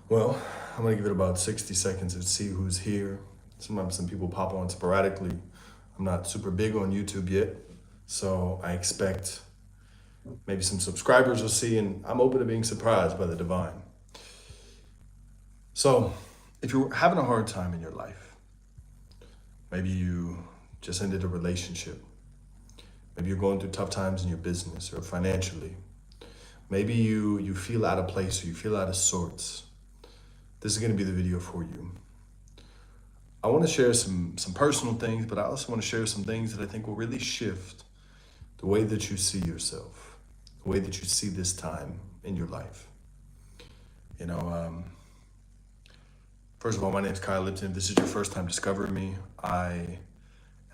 Well, I'm gonna give it about 60 seconds to see who's here. Sometimes some people pop on sporadically. I'm not super big on YouTube yet, so I expect maybe some subscribers will see, and I'm open to being surprised by the divine. So, if you're having a hard time in your life, maybe you just ended a relationship, maybe you're going through tough times in your business or financially, maybe you feel out of place or you feel out of sorts, this is gonna be the video for you. I want to share some personal things, but I also want to share some things that I think will really shift the way that you see yourself, the way that you see this time in your life. You know, first of all, my name is Kyle Lipton. If this is your first time discovering me, I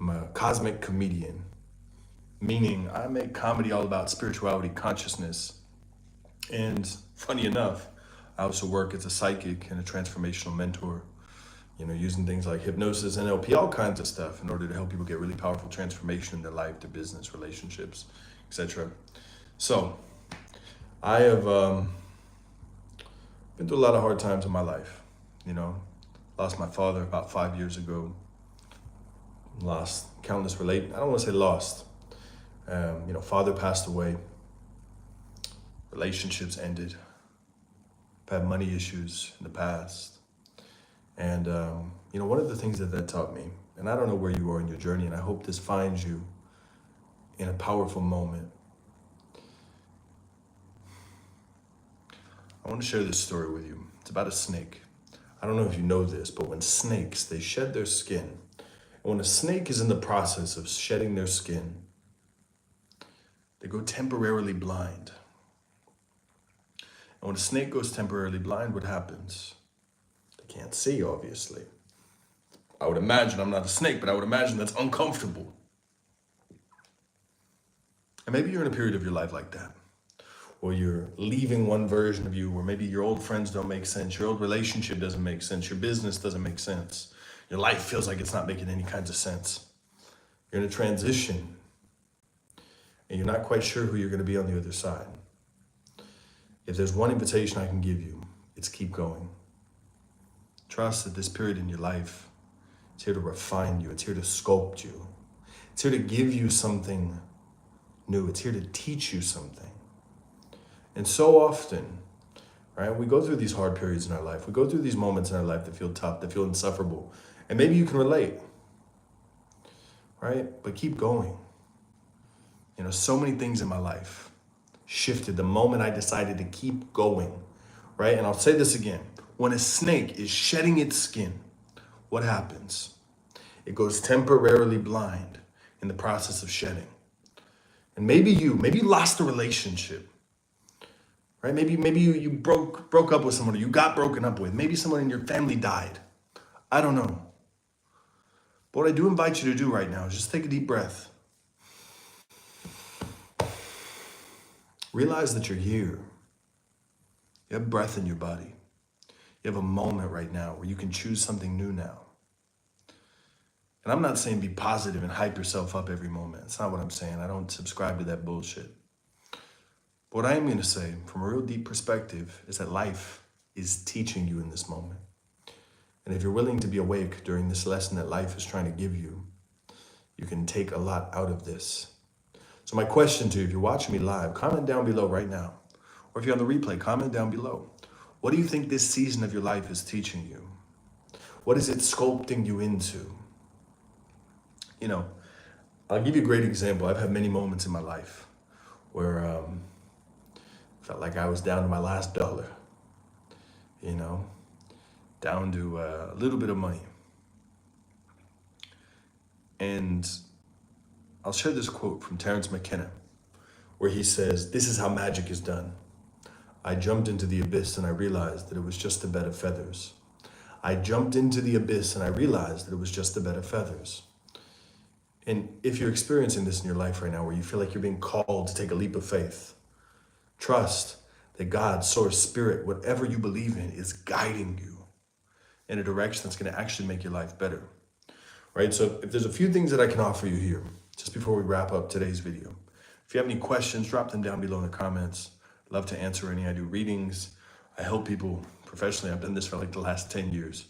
am a cosmic comedian, meaning I make comedy all about spirituality, consciousness, and funny enough, I also work as a psychic and a transformational mentor, using things like hypnosis, NLP, all kinds of stuff in order to help people get really powerful transformation in their life, their business, relationships, etc. So I have been through a lot of hard times in my life. Lost my father about 5 years ago. Lost countless I don't want to say lost. Father passed away. Relationships ended. I've had money issues in the past. And, one of the things that taught me, and I don't know where you are in your journey, and I hope this finds you in a powerful moment. I want to share this story with you. It's about a snake. I don't know if you know this, but when snakes, they shed their skin. And when a snake is in the process of shedding their skin, they go temporarily blind. And when a snake goes temporarily blind, what happens? They can't see, obviously. I would imagine, I'm not a snake, but I would imagine that's uncomfortable. And maybe you're in a period of your life like that, or you're leaving one version of you, or maybe your old friends don't make sense, your old relationship doesn't make sense, your business doesn't make sense, your life feels like it's not making any kinds of sense. You're in a transition, and you're not quite sure who you're going to be on the other side. If there's one invitation I can give you, it's keep going. Trust that this period in your life, it's here to refine you. It's here to sculpt you. It's here to give you something new. It's here to teach you something. And so often, right, we go through these hard periods in our life. We go through these moments in our life that feel tough, that feel insufferable. And maybe you can relate, right? But keep going. So many things in my life shifted the moment I decided to keep going, right? And I'll say this again. When a snake is shedding its skin, what happens? It goes temporarily blind in the process of shedding. And maybe you lost a relationship, right? Maybe you broke up with someone, or you got broken up with. Maybe someone in your family died. I don't know. But what I do invite you to do right now is just take a deep breath. Realize that you're here. You have breath in your body. You have a moment right now where you can choose something new now. And I'm not saying be positive and hype yourself up every moment. That's not what I'm saying. I don't subscribe to that bullshit. But what I am going to say from a real deep perspective is that life is teaching you in this moment. And if you're willing to be awake during this lesson that life is trying to give you, you can take a lot out of this. So my question to you, if you're watching me live, comment down below right now. Or if you're on the replay, comment down below. What do you think this season of your life is teaching you? What is it sculpting you into? I'll give you a great example. I've had many moments in my life where felt like I was down to my last dollar, down to a little bit of money. And I'll share this quote from Terence McKenna, where he says, "This is how magic is done. I jumped into the abyss and I realized that it was just a bed of feathers. I jumped into the abyss and I realized that it was just a bed of feathers." And if you're experiencing this in your life right now, where you feel like you're being called to take a leap of faith, trust that God, source, spirit, whatever you believe in, is guiding you in a direction that's going to actually make your life better, right? So if there's a few things that I can offer you here, just before we wrap up today's video, if you have any questions, drop them down below in the comments. Love to answer any. I do readings. I help people professionally. I've done this for like the last 10 years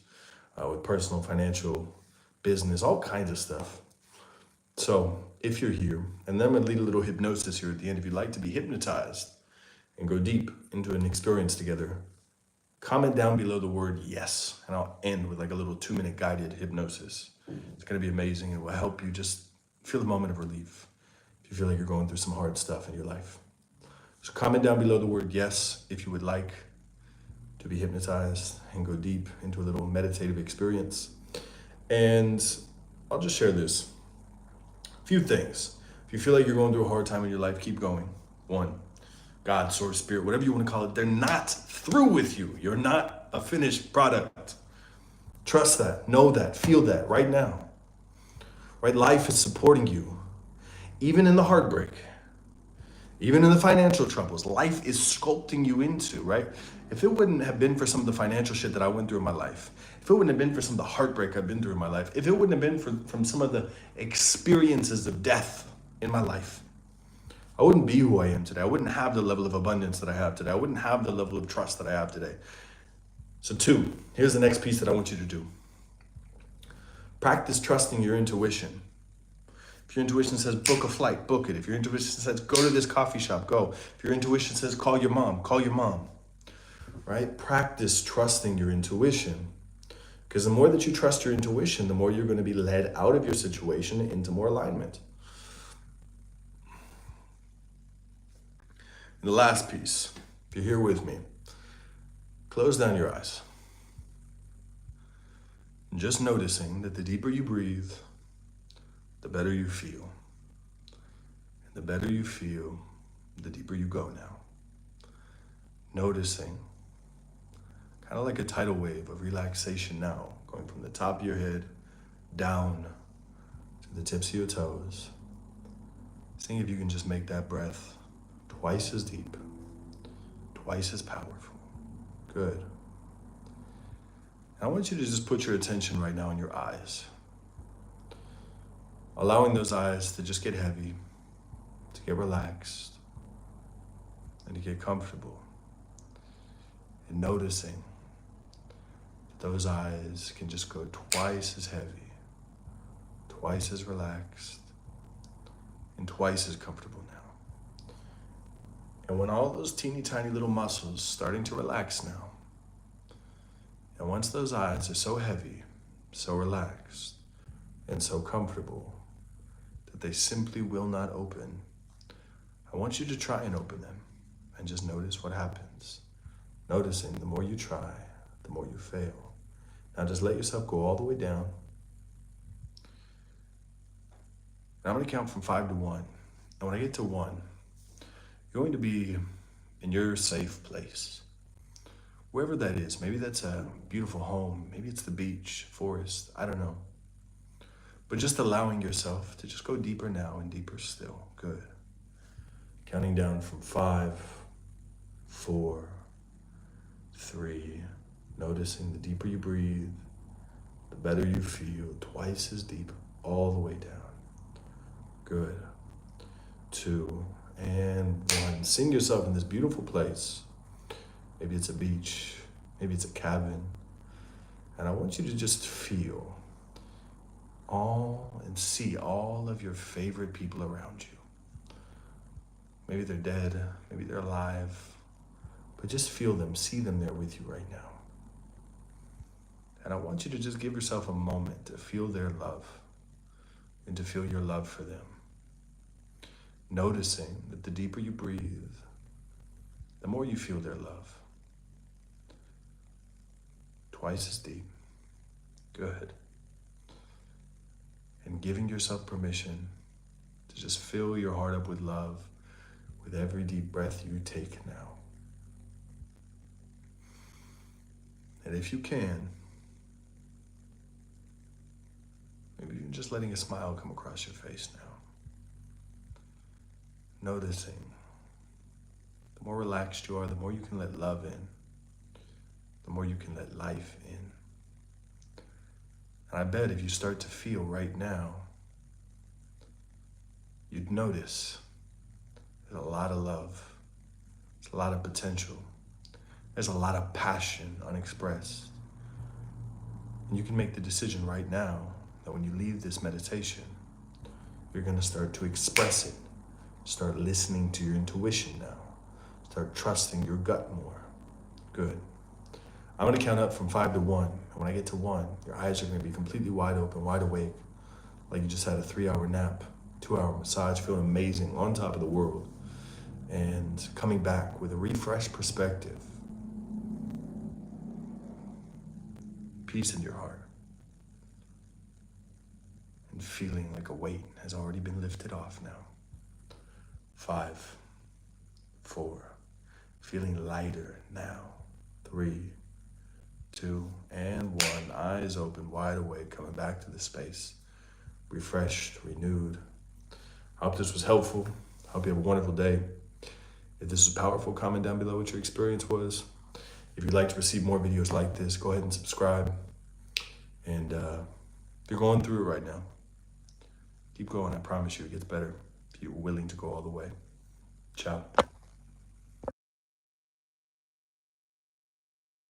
with personal, financial, business, all kinds of stuff. So if you're here, and then I'm gonna lead a little hypnosis here at the end. If you'd like to be hypnotized and go deep into an experience together, comment down below the word yes, and I'll end with like a little 2-minute guided hypnosis. It's gonna be amazing. It will help you just feel a moment of relief if you feel like you're going through some hard stuff in your life. So comment down below the word yes if you would like to be hypnotized and go deep into a little meditative experience. And I'll just share this. A few things. If you feel like you're going through a hard time in your life, keep going. 1, God, source, spirit, whatever you want to call it, they're not through with you. You're not a finished product. Trust that, know that, feel that right now. Right? Life is supporting you. Even in the heartbreak, even in the financial troubles, life is sculpting you into, right? If it wouldn't have been for some of the financial shit that I went through in my life, if it wouldn't have been for some of the heartbreak I've been through in my life, if it wouldn't have been from some of the experiences of death in my life, I wouldn't be who I am today. I wouldn't have the level of abundance that I have today. I wouldn't have the level of trust that I have today. So 2, here's the next piece that I want you to do. Practice trusting your intuition. If your intuition says book a flight, book it. If your intuition says go to this coffee shop, go. If your intuition says call your mom, call your mom. Right? Practice trusting your intuition. Because the more that you trust your intuition, the more you're going to be led out of your situation into more alignment. And the last piece, if you're here with me, close down your eyes. And just noticing that the deeper you breathe, the better you feel. And the better you feel, the deeper you go now. Noticing, kind of like a tidal wave of relaxation now, going from the top of your head down to the tips of your toes. Seeing if you can just make that breath twice as deep, twice as powerful. Good. And I want you to just put your attention right now on your eyes. Allowing those eyes to just get heavy, to get relaxed, and to get comfortable. And noticing that those eyes can just go twice as heavy, twice as relaxed, and twice as comfortable now. And when all those teeny tiny little muscles starting to relax now, and once those eyes are so heavy, so relaxed, and so comfortable that they simply will not open, I want you to try and open them and just notice what happens. Noticing the more you try, the more you fail. Now just let yourself go all the way down. Now I'm going to count from 5 to 1. And when I get to 1, you're going to be in your safe place. Wherever that is. Maybe that's a beautiful home. Maybe it's the beach, forest. I don't know. But just allowing yourself to just go deeper now and deeper still. Good. Counting down from 5, 4, 3. Noticing the deeper you breathe, the better you feel. Twice as deep, all the way down. Good. 2 and 1. Seeing yourself in this beautiful place. Maybe it's a beach, maybe it's a cabin. And I want you to just feel all and see all of your favorite people around you. Maybe they're dead, maybe they're alive, but just feel them, see them there with you right now. And I want you to just give yourself a moment to feel their love and to feel your love for them. Noticing that the deeper you breathe, the more you feel their love. Twice as deep. Good. And giving yourself permission to just fill your heart up with love with every deep breath you take now. And if you can, maybe even just letting a smile come across your face now. Noticing the more relaxed you are, the more you can let love in, the more you can let life in. And I bet if you start to feel right now, you'd notice there's a lot of love, there's a lot of potential, There's a lot of passion unexpressed. And you can make the decision right now that when you leave this meditation, you're going to start to express it. Start listening to your intuition now. Start trusting your gut more. Good. I'm going to count up from 5 to 1. And when I get to 1, your eyes are going to be completely wide open, wide awake, like you just had a 3-hour nap, 2-hour massage, feeling amazing, on top of the world, and coming back with a refreshed perspective, peace in your heart, and feeling like a weight has already been lifted off now. 5, 4, feeling lighter now. 3, 2, and 1. Eyes open, wide awake, coming back to the space, refreshed, renewed. I hope this was helpful. I hope you have a wonderful day. If this is powerful, comment down below what your experience was. If you'd like to receive more videos like this, go ahead and subscribe. And if you're going through it right now, keep going. I promise you it gets better if you're willing to go all the way. Ciao.